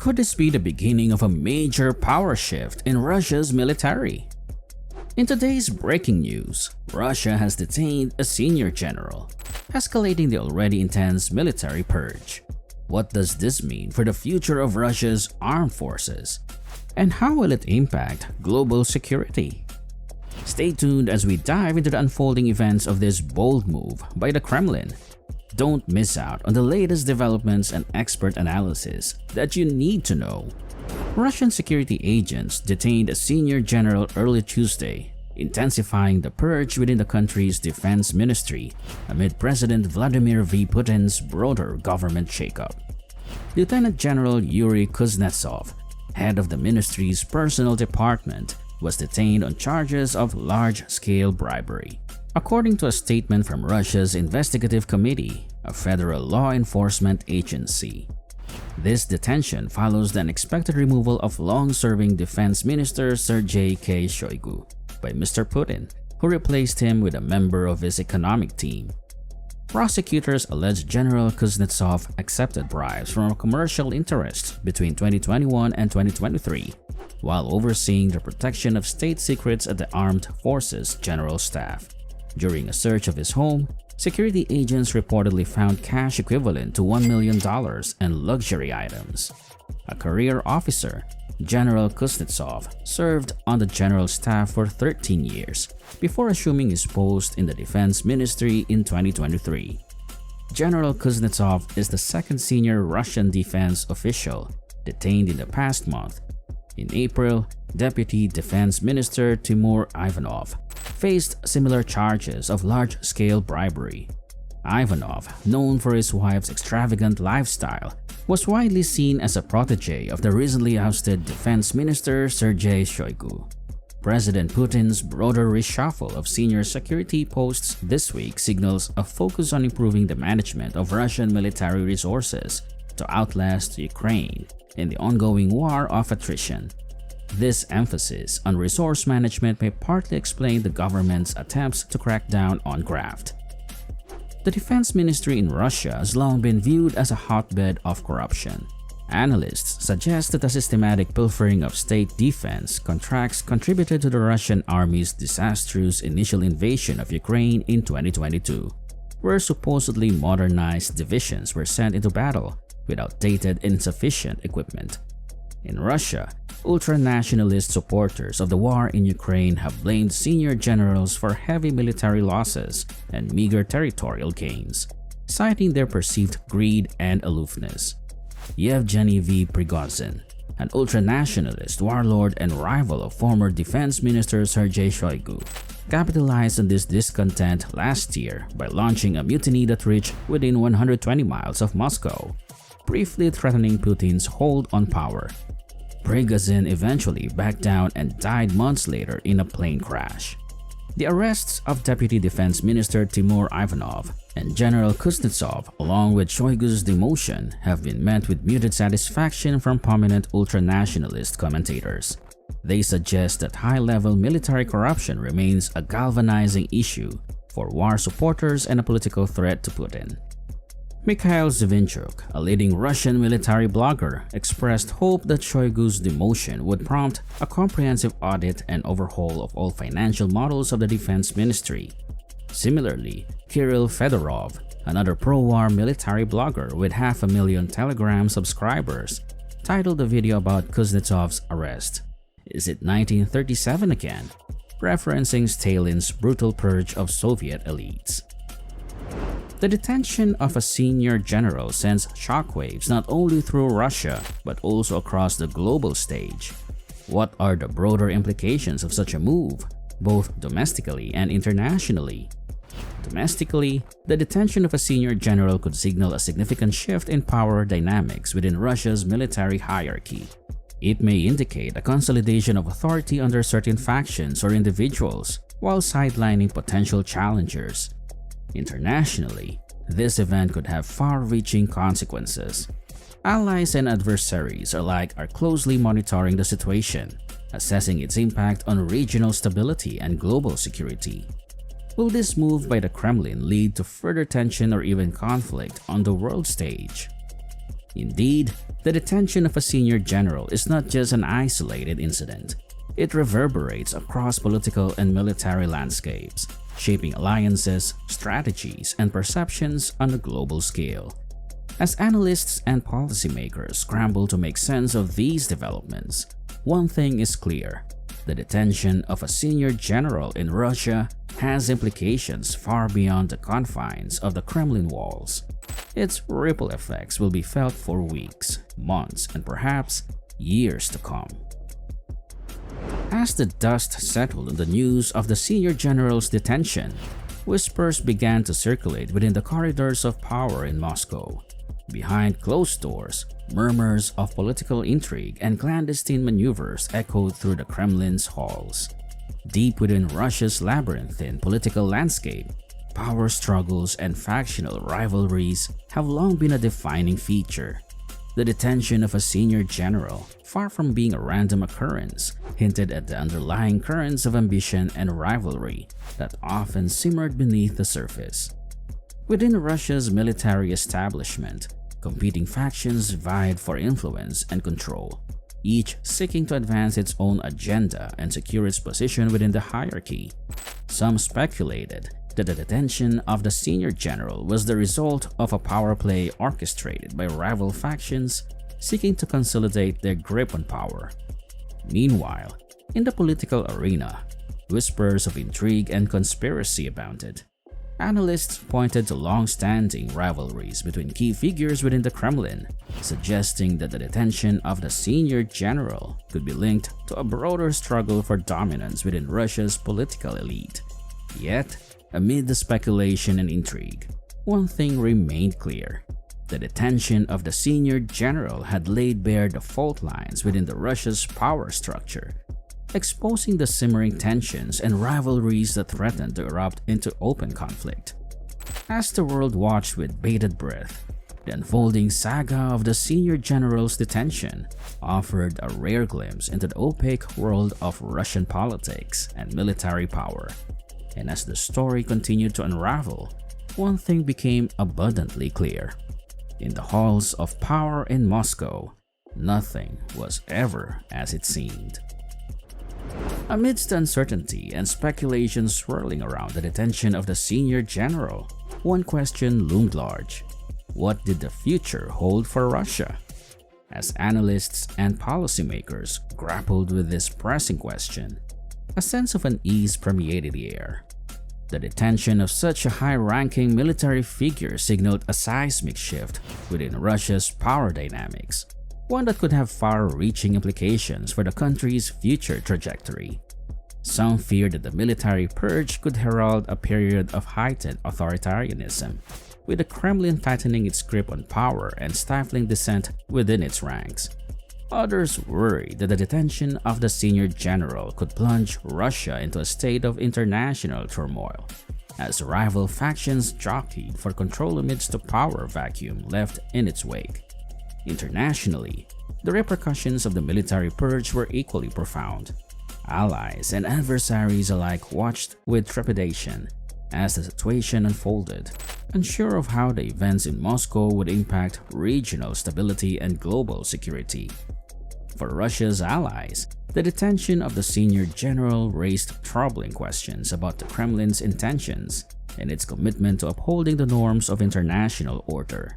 Could this be the beginning of a major power shift in Russia's military? In today's breaking news, Russia has detained a senior general, escalating the already intense military purge. What does this mean for the future of Russia's armed forces? And how will it impact global security? Stay tuned as we dive into the unfolding events of this bold move by the Kremlin. Don't miss out on the latest developments and expert analysis that you need to know. Russian security agents detained a senior general early Tuesday, intensifying the purge within the country's defense ministry amid President Vladimir V. Putin's broader government shakeup. Lieutenant General Yuri Kuznetsov, head of the ministry's personnel department, was detained on charges of large-scale bribery, according to a statement from Russia's Investigative Committee, a federal law enforcement agency. This detention follows the unexpected removal of long-serving Defense Minister Sergei K. Shoigu by Mr. Putin, who replaced him with a member of his economic team. Prosecutors allege General Kuznetsov accepted bribes from a commercial interest between 2021 and 2023, while overseeing the protection of state secrets at the Armed Forces General Staff. During a search of his home, security agents reportedly found cash equivalent to $1 million and luxury items. A career officer, General Kuznetsov served on the general staff for 13 years before assuming his post in the Defense Ministry in 2023. General Kuznetsov is the second senior Russian defense official detained in the past month. In April, Deputy Defense Minister Timur Ivanov faced similar charges of large-scale bribery. Ivanov, known for his wife's extravagant lifestyle, was widely seen as a protege of the recently ousted Defense Minister Sergei Shoigu. President Putin's broader reshuffle of senior security posts this week signals a focus on improving the management of Russian military resources to outlast Ukraine in the ongoing war of attrition. This emphasis on resource management may partly explain the government's attempts to crack down on graft. The defense ministry in Russia has long been viewed as a hotbed of corruption. Analysts suggest that the systematic pilfering of state defense contracts contributed to the Russian army's disastrous initial invasion of Ukraine in 2022, where supposedly modernized divisions were sent into battle with outdated and insufficient equipment. In Russia, ultra-nationalist supporters of the war in Ukraine have blamed senior generals for heavy military losses and meager territorial gains, citing their perceived greed and aloofness. Yevgeny V. Prigozhin, an ultra-nationalist warlord and rival of former Defense Minister Sergei Shoigu, capitalized on this discontent last year by launching a mutiny that reached within 120 miles of Moscow, briefly threatening Putin's hold on power. Prigozhin eventually backed down and died months later in a plane crash. The arrests of Deputy Defense Minister Timur Ivanov and General Kuznetsov, along with Shoigu's demotion, have been met with muted satisfaction from prominent ultra-nationalist commentators. They suggest that high-level military corruption remains a galvanizing issue for war supporters and a political threat to Putin. Mikhail Zvinchuk, a leading Russian military blogger, expressed hope that Shoigu's demotion would prompt a comprehensive audit and overhaul of all financial models of the defense ministry. Similarly, Kirill Fedorov, another pro-war military blogger with 500,000 Telegram subscribers, titled a video about Kuznetsov's arrest, "Is it 1937 again?" referencing Stalin's brutal purge of Soviet elites. The detention of a senior general sends shockwaves not only through Russia but also across the global stage. What are the broader implications of such a move, both domestically and internationally? Domestically, the detention of a senior general could signal a significant shift in power dynamics within Russia's military hierarchy. It may indicate a consolidation of authority under certain factions or individuals, while sidelining potential challengers. Internationally, this event could have far-reaching consequences. Allies and adversaries alike are closely monitoring the situation, assessing its impact on regional stability and global security. Will this move by the Kremlin lead to further tension or even conflict on the world stage? Indeed, the detention of a senior general is not just an isolated incident. It reverberates across political and military landscapes, shaping alliances, strategies, and perceptions on a global scale. As analysts and policymakers scramble to make sense of these developments, one thing is clear: the detention of a senior general in Russia has implications far beyond the confines of the Kremlin walls. Its ripple effects will be felt for weeks, months, and perhaps years to come. As the dust settled on the news of the senior general's detention, whispers began to circulate within the corridors of power in Moscow. Behind closed doors, murmurs of political intrigue and clandestine maneuvers echoed through the Kremlin's halls. Deep within Russia's labyrinthine political landscape, power struggles and factional rivalries have long been a defining feature. The detention of a senior general, far from being a random occurrence, hinted at the underlying currents of ambition and rivalry that often simmered beneath the surface. Within Russia's military establishment, competing factions vied for influence and control, each seeking to advance its own agenda and secure its position within the hierarchy. Some speculated that the detention of the senior general was the result of a power play orchestrated by rival factions seeking to consolidate their grip on power. Meanwhile, in the political arena, whispers of intrigue and conspiracy abounded. Analysts pointed to long-standing rivalries between key figures within the Kremlin, suggesting that the detention of the senior general could be linked to a broader struggle for dominance within Russia's political elite. Yet, amid the speculation and intrigue, one thing remained clear: the detention of the senior general had laid bare the fault lines within Russia's power structure, exposing the simmering tensions and rivalries that threatened to erupt into open conflict. As the world watched with bated breath, the unfolding saga of the senior general's detention offered a rare glimpse into the opaque world of Russian politics and military power. And as the story continued to unravel, one thing became abundantly clear: in the halls of power in Moscow, nothing was ever as it seemed. Amidst the uncertainty and speculation swirling around the detention of the senior general, one question loomed large: what did the future hold for Russia? As analysts and policymakers grappled with this pressing question, a sense of unease permeated the air. The detention of such a high-ranking military figure signaled a seismic shift within Russia's power dynamics, one that could have far-reaching implications for the country's future trajectory. Some feared that the military purge could herald a period of heightened authoritarianism, with the Kremlin tightening its grip on power and stifling dissent within its ranks. Others worried that the detention of the senior general could plunge Russia into a state of international turmoil, as rival factions jockeyed for control amidst the power vacuum left in its wake. Internationally, the repercussions of the military purge were equally profound. Allies and adversaries alike watched with trepidation as the situation unfolded, unsure of how the events in Moscow would impact regional stability and global security. For Russia's allies, the detention of the senior general raised troubling questions about the Kremlin's intentions and its commitment to upholding the norms of international order.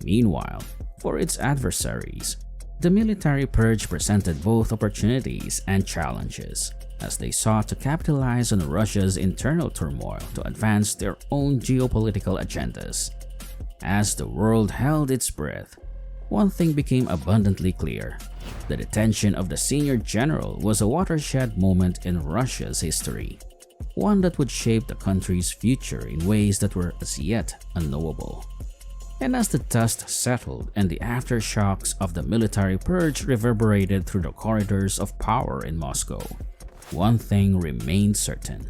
Meanwhile, for its adversaries, the military purge presented both opportunities and challenges, as they sought to capitalize on Russia's internal turmoil to advance their own geopolitical agendas. As the world held its breath, one thing became abundantly clear: the detention of the senior general was a watershed moment in Russia's history, one that would shape the country's future in ways that were as yet unknowable. And as the dust settled and the aftershocks of the military purge reverberated through the corridors of power in Moscow, one thing remained certain: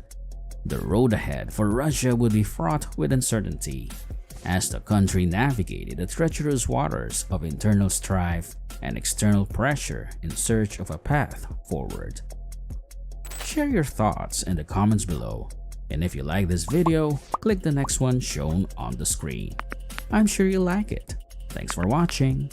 the road ahead for Russia would be fraught with uncertainty, as the country navigated the treacherous waters of internal strife and external pressure in search of a path forward. Share your thoughts in the comments below, and if you like this video, click the next one shown on the screen. I'm sure you'll like it. Thanks for watching.